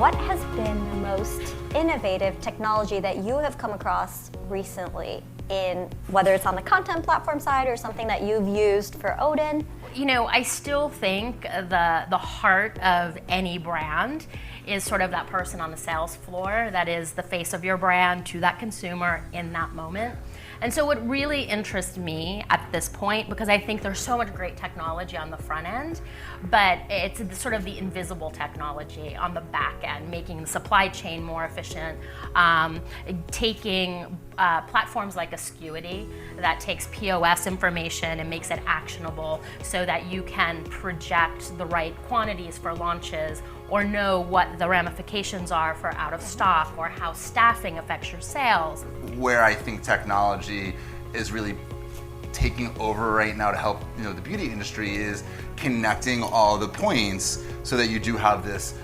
what has been the most innovative technology that you have come across recently in, whether it's on the content platform side or something that you've used for Odin? You know, I still think the heart of any brand is sort of that person on the sales floor that is the face of your brand to that consumer in that moment. And so what really interests me at this point, because I think there's so much great technology on the front end, but it's sort of the invisible technology on the back end, making the supply chain more efficient, taking platforms like Acuity that takes POS information and makes it actionable so that you can project the right quantities for launches or know what the ramifications are for out of stock or how staffing affects your sales. Where I think technology is really taking over right now to help the beauty industry is connecting all the points so that you do have this,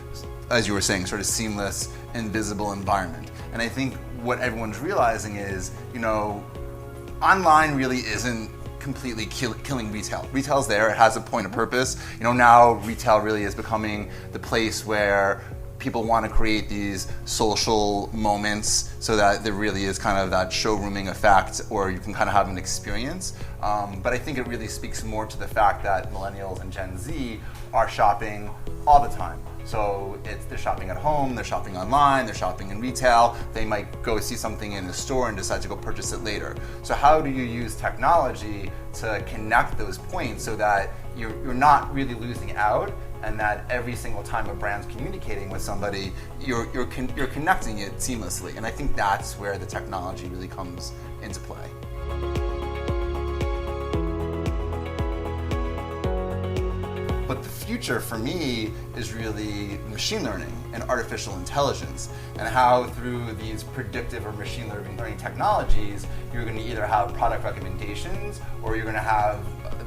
as you were saying, sort of seamless, invisible environment. And I think what everyone's realizing is, online really isn't completely killing retail. Retail's there, it has a point of purpose. Now retail really is becoming the place where people want to create these social moments so that there really is kind of that showrooming effect, or you can kind of have an experience. But I think it really speaks more to the fact that millennials and Gen Z are shopping all the time. So they're shopping at home, they're shopping online, they're shopping in retail. They might go see something in the store and decide to go purchase it later. So how do you use technology to connect those points so that you're not really losing out, and that every single time a brand's communicating with somebody, you're connecting it seamlessly? And I think that's where the technology really comes into play. But the future for me is really machine learning and artificial intelligence, and how through these predictive or machine learning technologies, you're going to either have product recommendations or you're going to have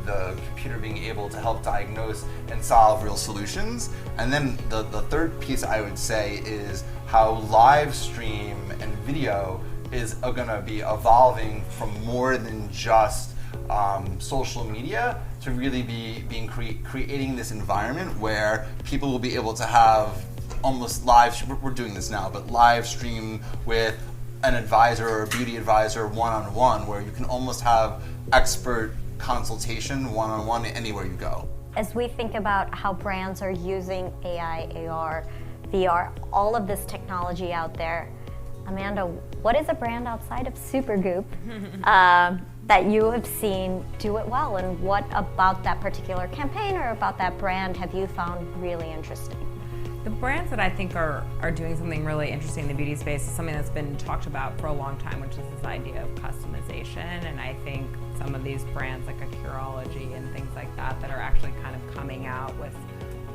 the computer being able to help diagnose and solve real solutions. And then the third piece I would say is how live stream and video is going to be evolving from more than just social media to really be creating this environment where people will be able to have almost we're doing this now, but live stream with an advisor or a beauty advisor one-on-one, where you can almost have expert consultation one-on-one anywhere you go. As we think about how brands are using AI, AR, VR, all of this technology out there, Amanda, what is a brand outside of Supergoop that you have seen do it well, and what about that particular campaign or about that brand have you found really interesting? The brands that I think are doing something really interesting in the beauty space is something that's been talked about for a long time, which is this idea of customization. And I think some of these brands like a Curology and things like that are actually kind of coming out with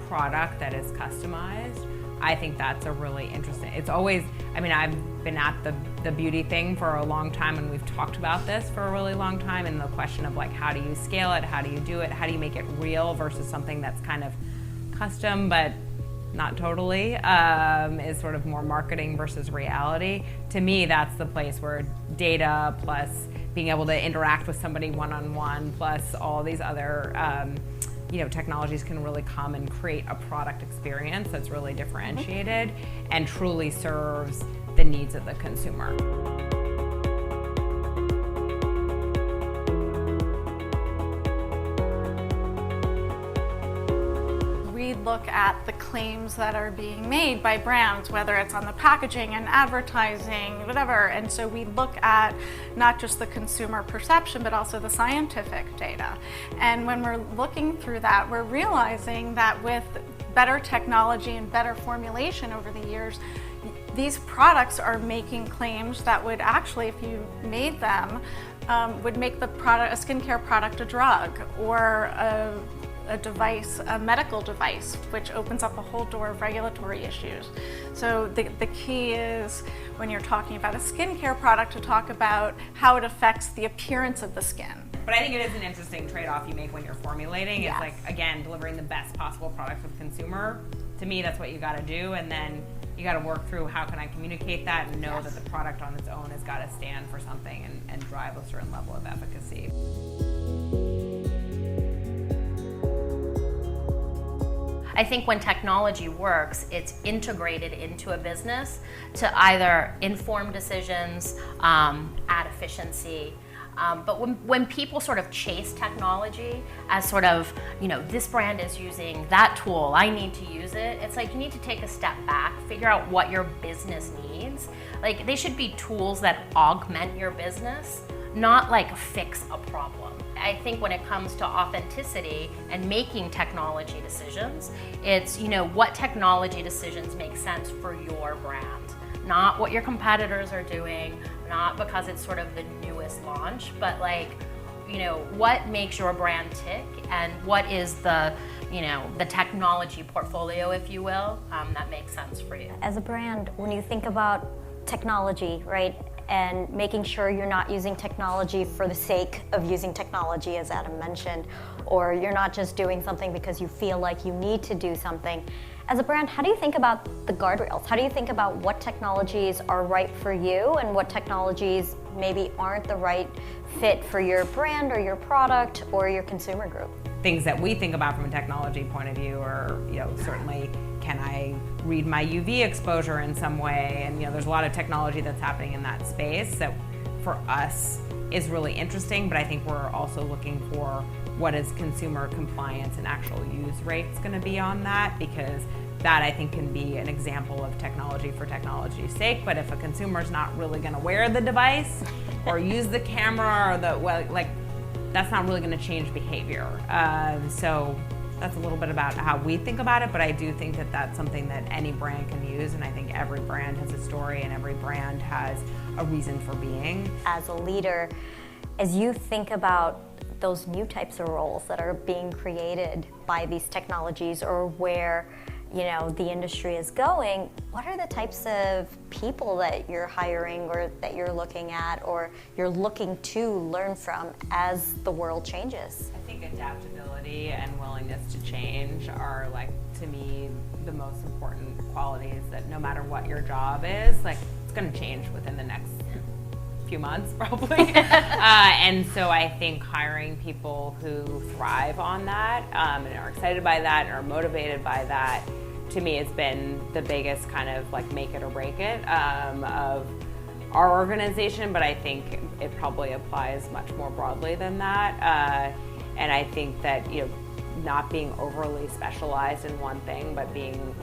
product that is customized. I think that's a really interesting, it's always, I've been at the beauty thing for a long time, and we've talked about this for a really long time, and the question of like, how do you scale it, how do you do it, how do you make it real versus something that's kind of custom but not totally, is sort of more marketing versus reality. To me, that's the place where data plus being able to interact with somebody one-on-one plus all these other technologies can really come and create a product experience that's really differentiated and truly serves the needs of the consumer. We look at the claims that are being made by brands, whether it's on the packaging and advertising, whatever. And so we look at not just the consumer perception, but also the scientific data. And when we're looking through that, we're realizing that with better technology and better formulation over the years, these products are making claims that would actually, if you made them, would make the product, a skincare product, a drug, or a device, a medical device, which opens up a whole door of regulatory issues. So the key is, when you're talking about a skincare product, to talk about how it affects the appearance of the skin. But I think it is an interesting trade-off you make when you're formulating. Yes. It's like, again, delivering the best possible product for the consumer. To me, that's what you got to do, and then you got to work through how can I communicate that and know that the product on its own has got to stand for something and drive a certain level of efficacy. I think when technology works, it's integrated into a business to either inform decisions, add efficiency. But when people sort of chase technology as sort of, this brand is using that tool, I need to use it, it's like you need to take a step back, figure out what your business needs. Like, they should be tools that augment your business, not like fix a problem. I think when it comes to authenticity and making technology decisions, it's, what technology decisions make sense for your brand, not what your competitors are doing, not because it's sort of the newest launch, but like, what makes your brand tick, and what is the technology portfolio, if you will, that makes sense for you. As a brand, when you think about technology, right, and making sure you're not using technology for the sake of using technology, as Adam mentioned, or you're not just doing something because you feel like you need to do something. As a brand, how do you think about the guardrails? How do you think about what technologies are right for you and what technologies maybe aren't the right fit for your brand or your product or your consumer group? Things that we think about from a technology point of view are, certainly, can I read my UV exposure in some way? And there's a lot of technology that's happening in that space that for us is really interesting, but I think we're also looking for what is consumer compliance and actual use rates going to be on that, because that I think can be an example of technology for technology's sake. But if a consumer's not really going to wear the device or use the camera or that's not really going to change behavior. So that's a little bit about how we think about it, but I do think that that's something that any brand can use, and I think every brand has a story and every brand has a reason for being. As a leader, as you think about those new types of roles that are being created by these technologies, or where the industry is going, what are the types of people that you're hiring or that you're looking at or you're looking to learn from as the world changes? I think adaptability and willingness to change are, to me, the most important qualities, that no matter what your job is, it's going to change within the next few months probably. And so I think hiring people who thrive on that and are excited by that and are motivated by that, to me, has been the biggest kind of make it or break it of our organization. But I think it probably applies much more broadly than that. And I think that not being overly specialized in one thing, but being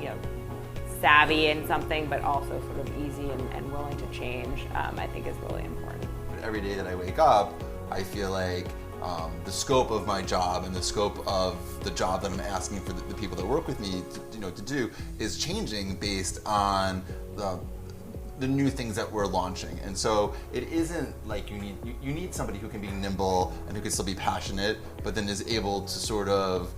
savvy in something, but also sort of easy and willing to change, I think is really important. Every day that I wake up, I feel like the scope of my job and the scope of the job that I'm asking for the people that work with me to do is changing based on the new things that we're launching. And so it isn't like you need somebody who can be nimble and who can still be passionate, but then is able to sort of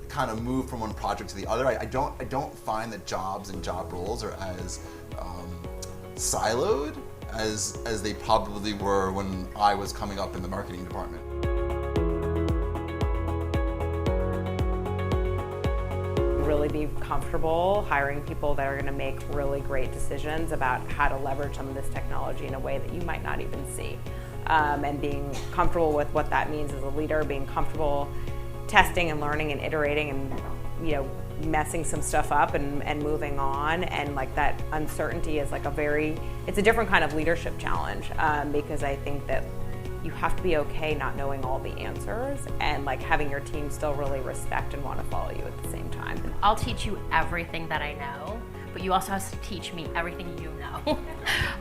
kind of move from one project to the other. I don't find that jobs and job roles are as siloed as they probably were when I was coming up in the marketing department. Really be comfortable hiring people that are going to make really great decisions about how to leverage some of this technology in a way that you might not even see. And being comfortable with what that means as a leader, being comfortable testing and learning and iterating and messing some stuff up and moving on, and that uncertainty is it's a different kind of leadership challenge, because I think that you have to be okay not knowing all the answers, and having your team still really respect and want to follow you at the same time. I'll teach you everything that I know, but you also have to teach me everything you know.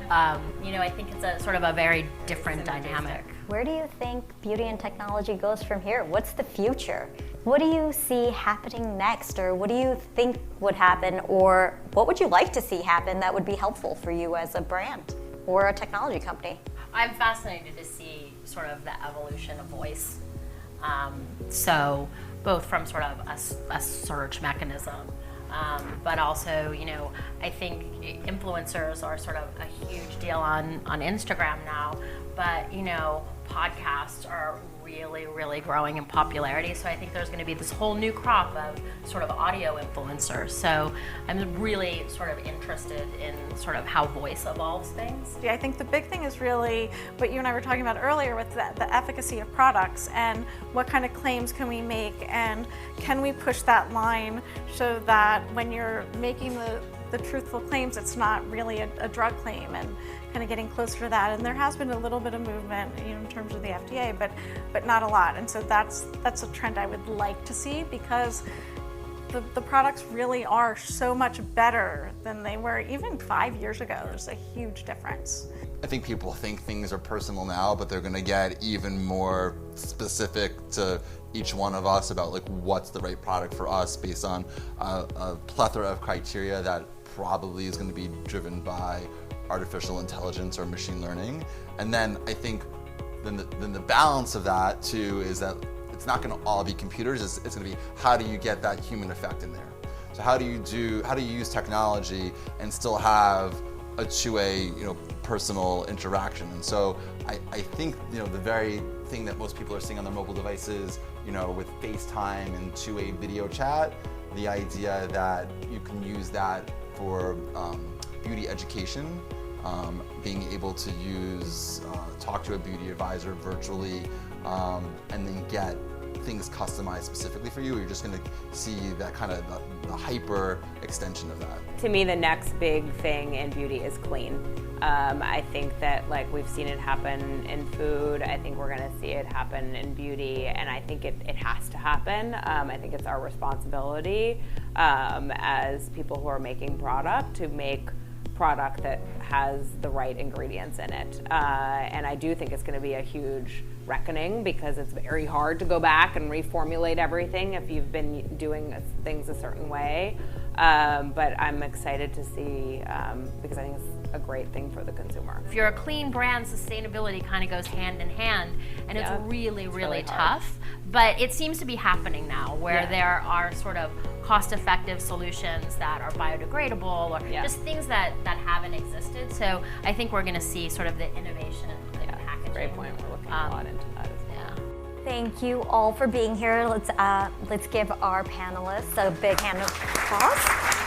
I think it's a sort of a very different dynamic. Where do you think beauty and technology goes from here? What's the future? What do you see happening next, or what do you think would happen, or what would you like to see happen that would be helpful for you as a brand or a technology company? I'm fascinated to see sort of the evolution of voice. So both from sort of a search mechanism, but also, I think influencers are sort of a huge deal on Instagram now, but, podcasts are really growing in popularity. So I think there's going to be this whole new crop of sort of audio influencers. So I'm really sort of interested in sort of how voice evolves things. Yeah, I think the big thing is really what you and I were talking about earlier with the efficacy of products and what kind of claims can we make, and can we push that line so that when you're making the truthful claims, it's not really a drug claim, and kind of getting closer to that. And there has been a little bit of movement, in terms of the FDA, but not a lot. And so that's a trend I would like to see, because the products really are so much better than they were even 5 years ago. There's a huge difference. I think people think things are personal now, but they're going to get even more specific to each one of us about like what's the right product for us based on a plethora of criteria that probably is going to be driven by artificial intelligence or machine learning. And then I think then the balance of that too is that it's not going to all be computers. It's going to be, how do you get that human effect in there? So how do you use technology and still have a two-way, personal interaction? And so I think, the very thing that most people are seeing on their mobile devices, with FaceTime and two-way video chat, the idea that you can use that for beauty education, being able to talk to a beauty advisor virtually, and then get things customized specifically for you. You're just going to see that kind of the hyper extension of that. To me, the next big thing in beauty is clean. I think that we've seen it happen in food. I think we're going to see it happen in beauty, and I think it has to happen. I think it's our responsibility as people who are making product to make product that has the right ingredients in it. And I do think it's going to be a huge reckoning, because it's very hard to go back and reformulate everything if you've been doing things a certain way. But I'm excited to see, because I think it's a great thing for the consumer. If you're a clean brand, sustainability kind of goes hand in hand, and it's really tough. But it seems to be happening now, where there are sort of cost-effective solutions that are biodegradable, or just things that haven't existed. So I think we're going to see sort of the innovation in packaging. Great point. We're looking a lot into that as well. Thank you all for being here. Let's give our panelists a big hand of applause.